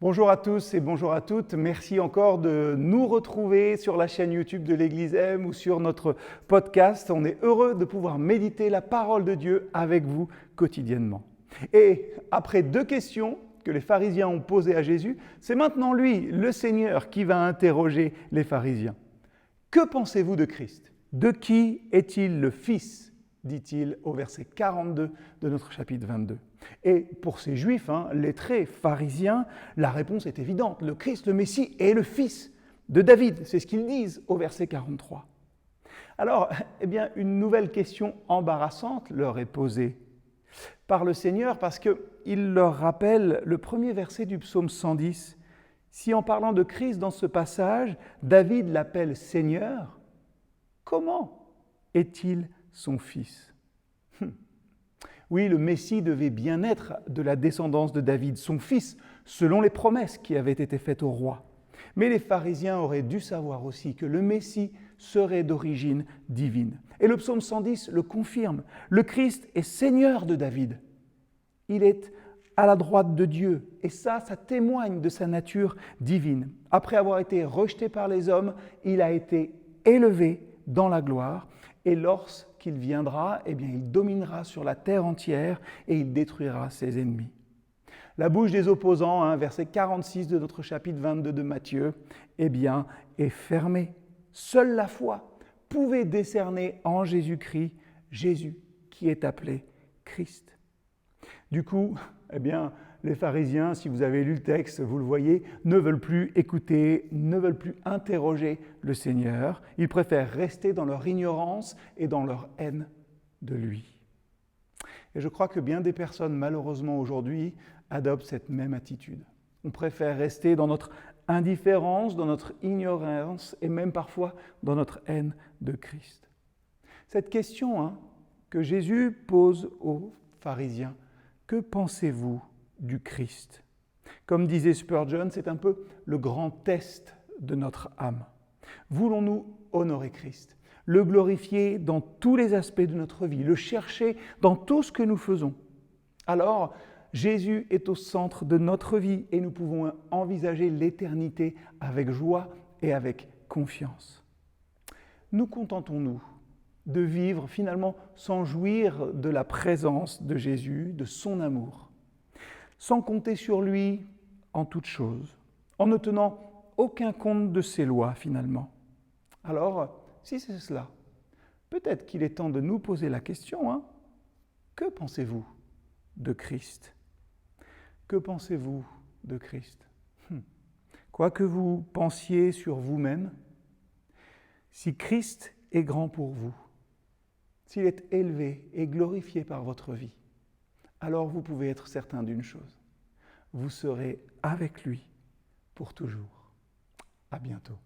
Bonjour à tous et bonjour à toutes. Merci encore de nous retrouver sur la chaîne YouTube de l'Église M ou sur notre podcast. On est heureux de pouvoir méditer la parole de Dieu avec vous quotidiennement. Et après deux questions que les pharisiens ont posées à Jésus, c'est maintenant lui, le Seigneur, qui va interroger les pharisiens. Que pensez-vous de Christ ? De qui est-il le Fils ? Dit-il au verset 42 de notre chapitre 22. Et pour ces Juifs, lettrés, pharisiens, la réponse est évidente. Le Christ, le Messie, est le Fils de David. C'est ce qu'ils disent au verset 43. Alors, une nouvelle question embarrassante leur est posée par le Seigneur parce qu'il leur rappelle le premier verset du psaume 110. Si en parlant de Christ dans ce passage, David l'appelle Seigneur, comment est-il son fils ? Oui, le Messie devait bien être de la descendance de David, son fils, selon les promesses qui avaient été faites au roi. Mais les pharisiens auraient dû savoir aussi que le Messie serait d'origine divine. Et le psaume 110 le confirme. Le Christ est Seigneur de David. Il est à la droite de Dieu. Et ça témoigne de sa nature divine. Après avoir été rejeté par les hommes, il a été élevé dans la gloire. Et lorsqu'il viendra, il dominera sur la terre entière et il détruira ses ennemis. La bouche des opposants, verset 46 de notre chapitre 22 de Matthieu, est fermée. Seule la foi pouvait décerner en Jésus-Christ, Jésus qui est appelé Christ. Du coup, les pharisiens, si vous avez lu le texte, vous le voyez, ne veulent plus écouter, ne veulent plus interroger le Seigneur. Ils préfèrent rester dans leur ignorance et dans leur haine de lui. Et je crois que bien des personnes, malheureusement aujourd'hui, adoptent cette même attitude. On préfère rester dans notre indifférence, dans notre ignorance et même parfois dans notre haine de Christ. Cette question que Jésus pose aux pharisiens, que pensez-vous du Christ ? Comme disait Spurgeon, c'est un peu le grand test de notre âme. Voulons-nous honorer Christ, le glorifier dans tous les aspects de notre vie, le chercher dans tout ce que nous faisons ? Alors, Jésus est au centre de notre vie et nous pouvons envisager l'éternité avec joie et avec confiance. Nous contentons-nous de vivre finalement sans jouir de la présence de Jésus, de son amour, sans compter sur lui en toutes choses, en ne tenant aucun compte de ses lois finalement. Alors, si c'est cela, peut-être qu'il est temps de nous poser la question, que pensez-vous de Christ ? Que pensez-vous de Christ ? Quoi que vous pensiez sur vous-même, si Christ est grand pour vous, s'il est élevé et glorifié par votre vie, alors vous pouvez être certain d'une chose, vous serez avec lui pour toujours. À bientôt.